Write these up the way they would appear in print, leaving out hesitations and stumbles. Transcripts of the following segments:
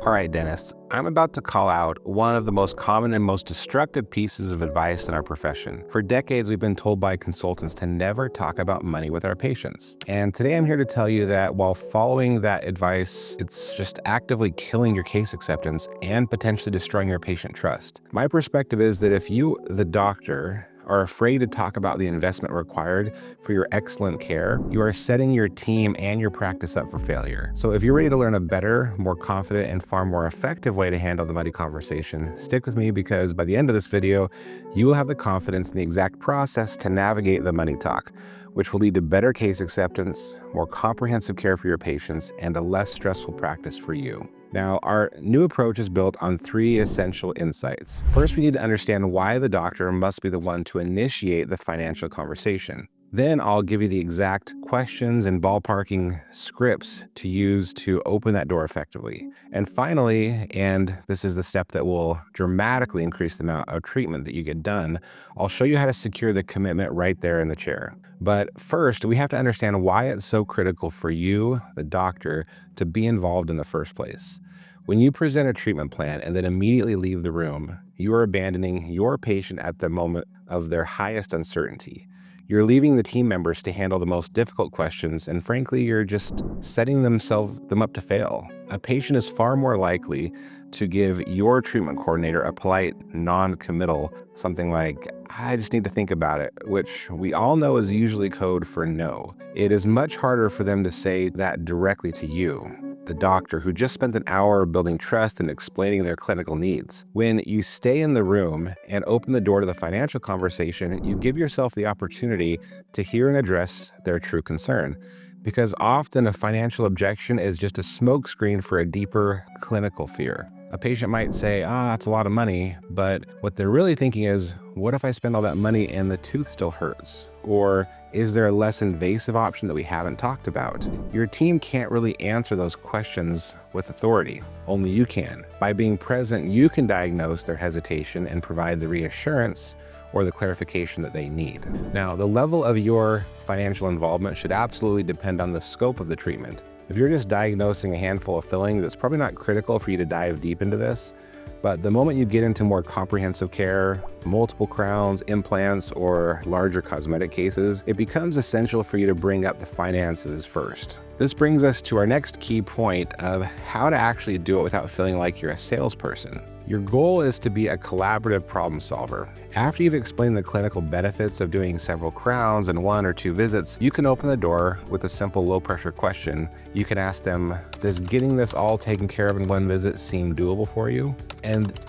All right, dentists, I'm about to call out one of the most common and most destructive pieces of advice in our profession. For decades, we've been told by consultants to never talk about money with our patients. And today I'm here to tell you that while following that advice, it's just actively killing your case acceptance and potentially destroying your patient trust. My perspective is that if you, the doctor, are afraid to talk about the investment required for your excellent care, you are setting your team and your practice up for failure. So if you're ready to learn a better, more confident, and far more effective way to handle the money conversation, stick with me because by the end of this video, you will have the confidence in the exact process to navigate the money talk, which will lead to better case acceptance, more comprehensive care for your patients, and a less stressful practice for you. Now, our new approach is built on three essential insights. First, we need to understand why the doctor must be the one to initiate the financial conversation. Then I'll give you the exact questions and ballparking scripts to use to open that door effectively. And finally, and this is the step that will dramatically increase the amount of treatment that you get done, I'll show you how to secure the commitment right there in the chair. But first, we have to understand why it's so critical for you, the doctor, to be involved in the first place. When you present a treatment plan and then immediately leave the room, you are abandoning your patient at the moment of their highest uncertainty. You're leaving the team members to handle the most difficult questions, and frankly, you're just setting them up to fail. A patient is far more likely to give your treatment coordinator a polite, non-committal, something like, "I just need to think about it," which we all know is usually code for no. It is much harder for them to say that directly to you, the doctor, who just spent an hour building trust and explaining their clinical needs. When you stay in the room and open the door to the financial conversation, you give yourself the opportunity to hear and address their true concern. Because often a financial objection is just a smokescreen for a deeper clinical fear. A patient might say, it's a lot of money, but what they're really thinking is, what if I spend all that money and the tooth still hurts? Or is there a less invasive option that we haven't talked about? Your team can't really answer those questions with authority. Only you can. By being present, you can diagnose their hesitation and provide the reassurance or the clarification that they need. Now, the level of your financial involvement should absolutely depend on the scope of the treatment. If you're just diagnosing a handful of filling, that's probably not critical for you to dive deep into this. But the moment you get into more comprehensive care, multiple crowns, implants, or larger cosmetic cases, it becomes essential for you to bring up the finances first. This brings us to our next key point of how to actually do it without feeling like you're a salesperson. Your goal is to be a collaborative problem solver. After you've explained the clinical benefits of doing several crowns in 1 or 2 visits, you can open the door with a simple low-pressure question. You can ask them, does getting this all taken care of in 1 visit seem doable for you?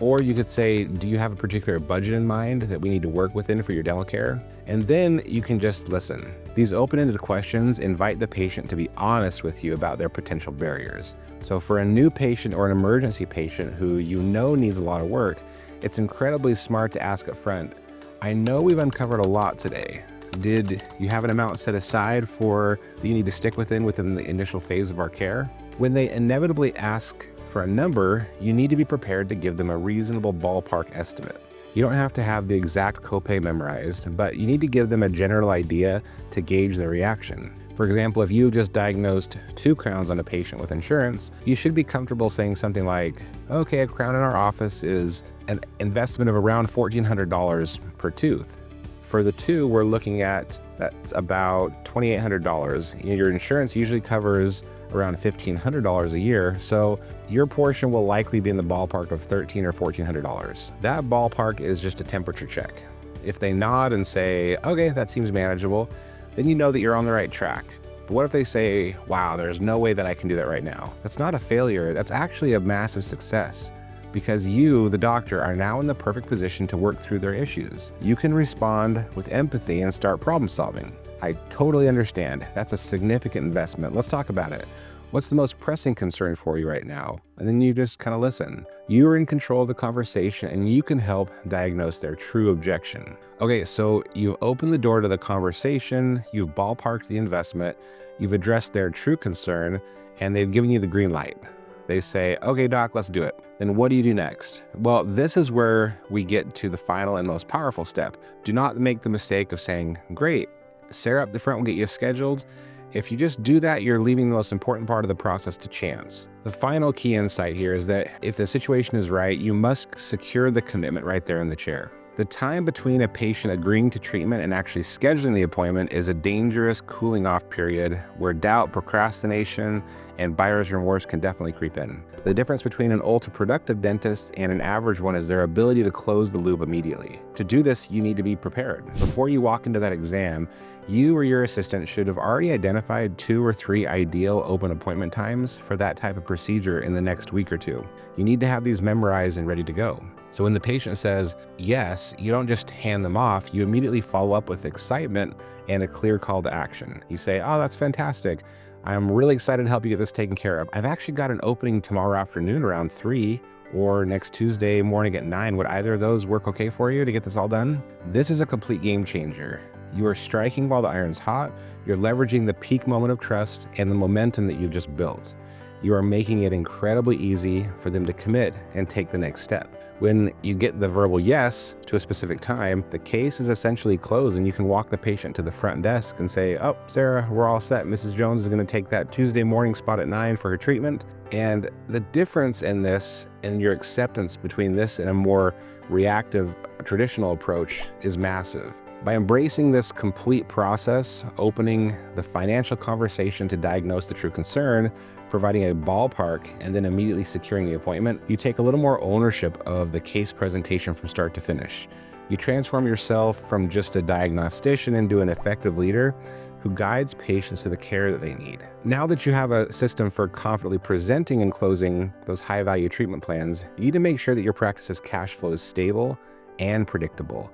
Or you could say, do you have a particular budget in mind that we need to work within for your dental care? And then you can just listen. These open-ended questions invite the patient to be honest with you about their potential barriers. So for a new patient or an emergency patient who you know needs a lot of work, it's incredibly smart to ask up front, I know we've uncovered a lot today. Did you have an amount set aside that you need to stick within the initial phase of our care? When they inevitably ask for a number, you need to be prepared to give them a reasonable ballpark estimate. You don't have to have the exact copay memorized, but you need to give them a general idea to gauge their reaction. For example, if you just diagnosed 2 crowns on a patient with insurance, you should be comfortable saying something like, okay, a crown in our office is an investment of around $1,400 per tooth. For the 2, we're looking at, that's about $2,800. Your insurance usually covers around $1,500 a year, so your portion will likely be in the ballpark of $1,300 or $1,400. That ballpark is just a temperature check. If they nod and say, okay, that seems manageable, then you know that you're on the right track. But what if they say, wow, there's no way that I can do that right now? That's not a failure, that's actually a massive success. Because you, the doctor, are now in the perfect position to work through their issues. You can respond with empathy and start problem solving. I totally understand. That's a significant investment. Let's talk about it. What's the most pressing concern for you right now? And then you just kind of listen. You are in control of the conversation and you can help diagnose their true objection. Okay, so you've opened the door to the conversation, you've ballparked the investment, you've addressed their true concern, and they've given you the green light. They say, okay, doc, let's do it. Then what do you do next? Well, this is where we get to the final and most powerful step. Do not make the mistake of saying, great, Sarah up the front will get you scheduled, If you just do that, you're leaving the most important part of the process to chance. The final key insight here is that if the situation is right, you must secure the commitment right there in the chair. The time between a patient agreeing to treatment and actually scheduling the appointment is a dangerous cooling off period where doubt, procrastination, and buyer's remorse can definitely creep in. The difference between an ultra-productive dentist and an average one is their ability to close the loop immediately. To do this, you need to be prepared. Before you walk into that exam, you or your assistant should have already identified 2 or 3 ideal open appointment times for that type of procedure in the next week or 2. You need to have these memorized and ready to go. So when the patient says yes, you don't just hand them off, you immediately follow up with excitement and a clear call to action. You say, oh, that's fantastic. I'm really excited to help you get this taken care of. I've actually got an opening tomorrow afternoon around 3 or next Tuesday morning at 9. Would either of those work okay for you to get this all done? This is a complete game changer. You are striking while the iron's hot. You're leveraging the peak moment of trust and the momentum that you've just built. You are making it incredibly easy for them to commit and take the next step. When you get the verbal yes to a specific time, the case is essentially closed and you can walk the patient to the front desk and say, oh, Sarah, we're all set. Mrs. Jones is going to take that Tuesday morning spot at 9 for her treatment. And the difference in this and your acceptance between this and a more reactive traditional approach is massive. By embracing this complete process, opening the financial conversation to diagnose the true concern, providing a ballpark, and then immediately securing the appointment, you take a little more ownership of the case presentation from start to finish. You transform yourself from just a diagnostician into an effective leader who guides patients to the care that they need. Now that you have a system for confidently presenting and closing those high-value treatment plans, you need to make sure that your practice's cash flow is stable and predictable.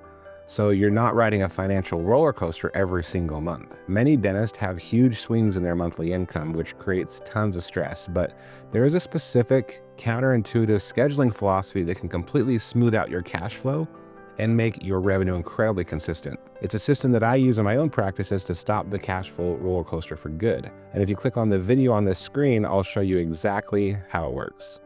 So you're not riding a financial roller coaster every single month. Many dentists have huge swings in their monthly income, which creates tons of stress, but there is a specific counterintuitive scheduling philosophy that can completely smooth out your cash flow and make your revenue incredibly consistent. It's a system that I use in my own practices to stop the cash flow roller coaster for good. And if you click on the video on this screen, I'll show you exactly how it works.